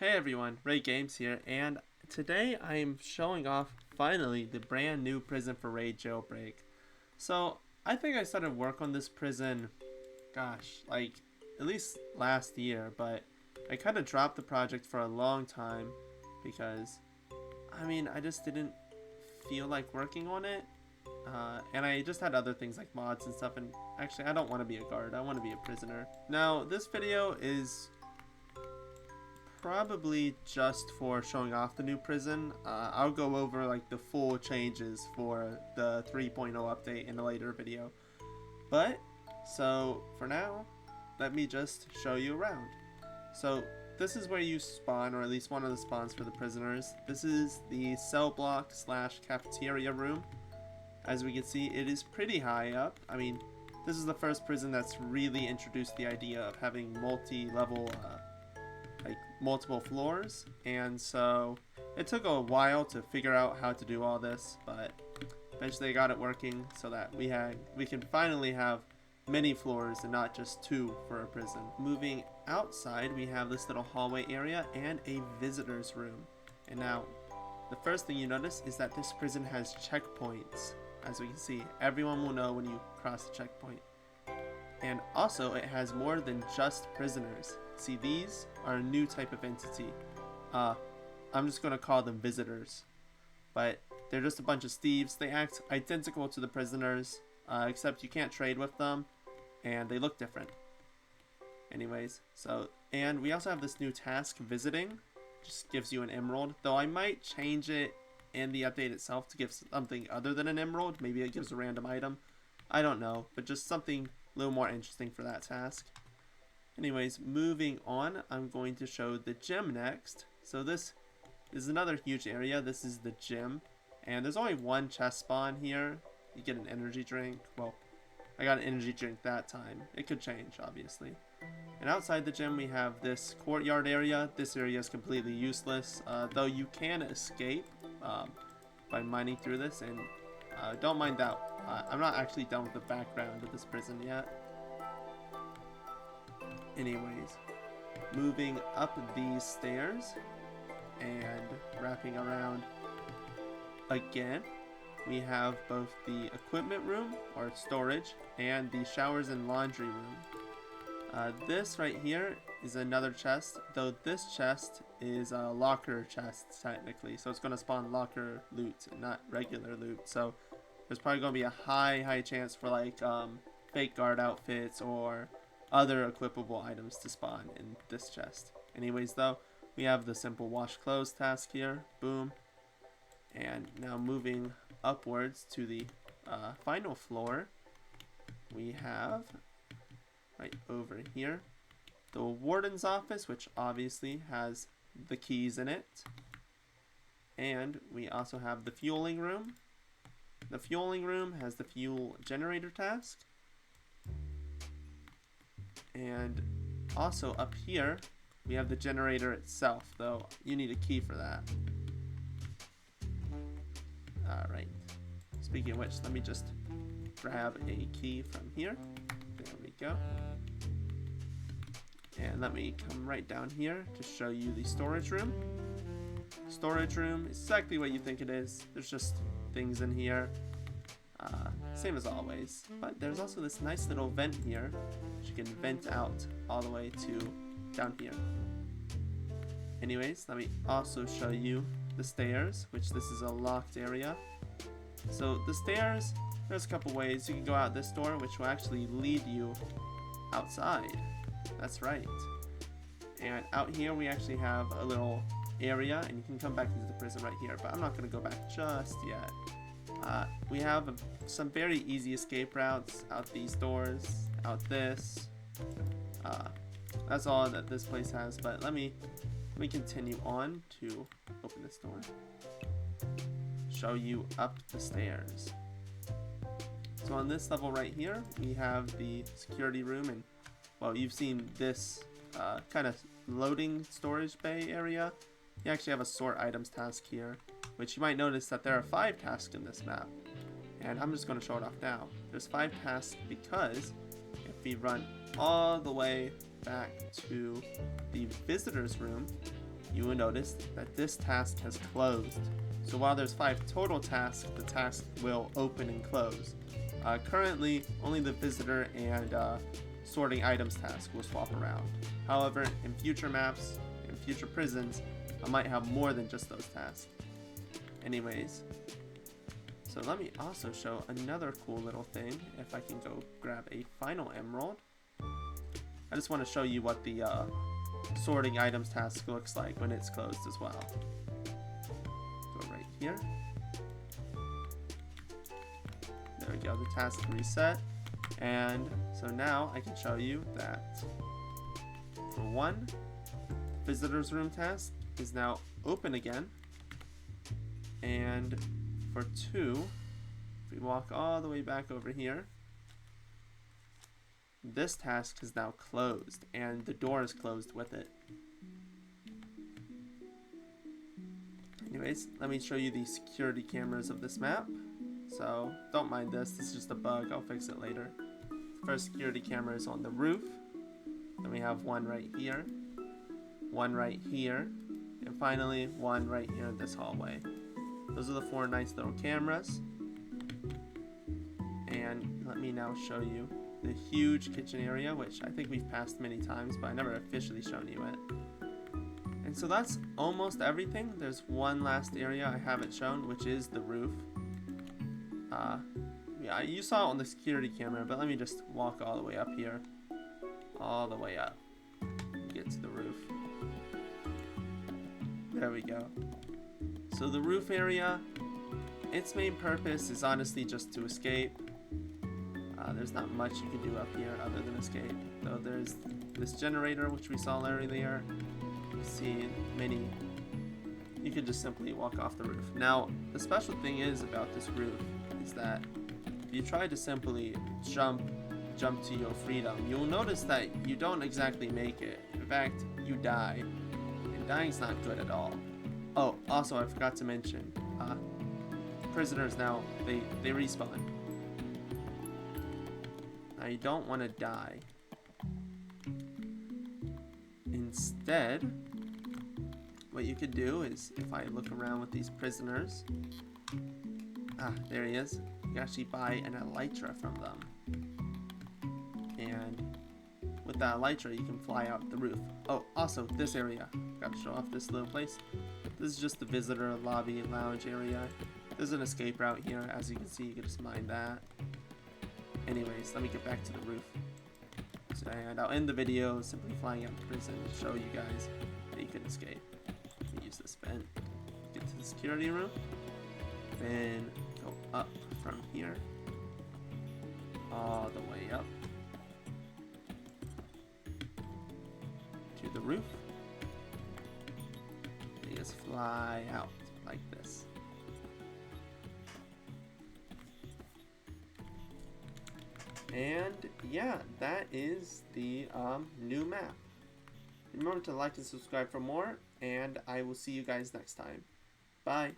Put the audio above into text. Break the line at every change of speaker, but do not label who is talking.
Hey everyone, Ray Games here, and today I am showing off finally the brand new prison for Raid Jailbreak. So I think I started work on this prison, gosh, like at least last year, but I kind of dropped the project for a long time because I just didn't feel like working on it, and I just had other things like mods and stuff. And actually, I don't want to be a guard; I want to be a prisoner. Now, this video is probably just for showing off the new prison. I'll go over like the full changes for the 3.0 update in a later video. But, so for now, let me just show you around. So this is where you spawn, or at least one of the spawns for the prisoners. This is the cell block slash cafeteria room. As we can see, it is pretty high up. This is the first prison that's really introduced the idea of having multi-level like multiple floors, and so it took a while to figure out how to do all this, but eventually I got it working so that we can finally have many floors and not just two for a prison. Moving outside, we have this little hallway area and a visitor's room. And now the first thing you notice is that this prison has checkpoints. As we can see, everyone will know when you cross the checkpoint. And also, it has more than just prisoners. See, these are a new type of entity. I'm just going to call them visitors. But they're just a bunch of thieves. They act identical to the prisoners, except you can't trade with them, and they look different. Anyways, and we also have this new task, visiting. Just gives you an emerald, though I might change it in the update itself to give something other than an emerald. Maybe it gives a random item. I don't know, but just something a little more interesting for that task. Anyways, moving on, I'm going to show the gym next. So this is another huge area. This is the gym, and there's only one chest spawn here. You get an energy drink. Well, I got an energy drink that time. It could change, obviously. And outside the gym, we have this courtyard area. This area is completely useless, though you can escape by mining through this, and don't mind that. I'm not actually done with the background of this prison yet. Anyways, moving up these stairs and wrapping around again, we have both the equipment room, or storage, and the showers and laundry room. This right here is another chest, though this chest is a locker chest technically, so it's going to spawn locker loot and not regular loot. So there's probably going to be a high chance for like fake guard outfits or other equipable items to spawn in this chest. Anyways, though, we have the simple wash clothes task here. Boom. And now moving upwards to the final floor, we have right over here the warden's office, which obviously has the keys in it. And we also have the fueling room. The fueling room has the fuel generator task. And also up here, we have the generator itself, though you need a key for that. Alright. Speaking of which, let me just grab a key from here. There we go. And let me come right down here to show you the storage room. Storage room is exactly what you think it is. There's just things in here. Same as always. But there's also this nice little vent here, which you can vent out all the way to down here. Anyways, let me also show you the stairs, which this is a locked area. So the stairs, there's a couple ways. You can go out this door, which will actually lead you outside. That's right. And out here we actually have a little area, and you can come back into the prison right here, but I'm not going to go back just yet. We have some very easy escape routes out these doors, out this. That's all that this place has, but let me continue on to open this door. Show you up the stairs. So on this level right here, we have the security room, and well, you've seen this kind of loading storage bay area. You actually have a sort items task here, which you might notice that there are 5 tasks in this map, and I'm just going to show it off now. There's 5 tasks because if we run all the way back to the visitors room, you will notice that this task has closed. So while there's 5 total tasks, the task will open and close. Currently, only the visitor and sorting items task will swap around. However, in future maps, in future prisons, I might have more than just those tasks. Anyways, so let me also show another cool little thing. If I can go grab a final emerald. I just want to show you what the sorting items task looks like when it's closed as well. Go right here. There we go, the task reset. And so now I can show you that for 1, visitor's room task is now open again. And for 2, if we walk all the way back over here, this task is now closed and the door is closed with it. Anyways, let me show you the security cameras of this map. So don't mind this is just a bug, I'll fix it later. First security camera is on the roof. Then we have one right here, one right here, and finally one right here in this hallway. Those are the 4 nice little cameras. And let me now show you the huge kitchen area, which I think we've passed many times, but I never officially shown you it. And so that's almost everything. There's one last area I haven't shown, which is the roof. Yeah, you saw it on the security camera, but let me just walk all the way up here. All the way up. Get to the roof. There we go. So the roof area, its main purpose is honestly just to escape. There's not much you can do up here other than escape. Though there's this generator, which we saw earlier. You see many. You could just simply walk off the roof. Now, the special thing is about this roof is that if you try to simply jump to your freedom, you'll notice that you don't exactly make it. In fact, you die. And dying's not good at all. Oh, also I forgot to mention, prisoners now, they respawn. Now you don't want to die. Instead, what you could do is, if I look around with these prisoners, there he is. You can actually buy an elytra from them. And with that elytra, you can fly out the roof. Oh, also this area. Got to show off this little place. This is just the visitor lobby and lounge area. There's an escape route here. As you can see, you can just mine that. Anyways, let me get back to the roof. And I'll end the video simply flying out to prison to show you guys that you can escape. Let me use this vent. Get to the security room. Then go up from here. All the way up. To the roof. You just fly out like this. And yeah, that is the new map. Remember to like and subscribe for more, and I will see you guys next time. Bye.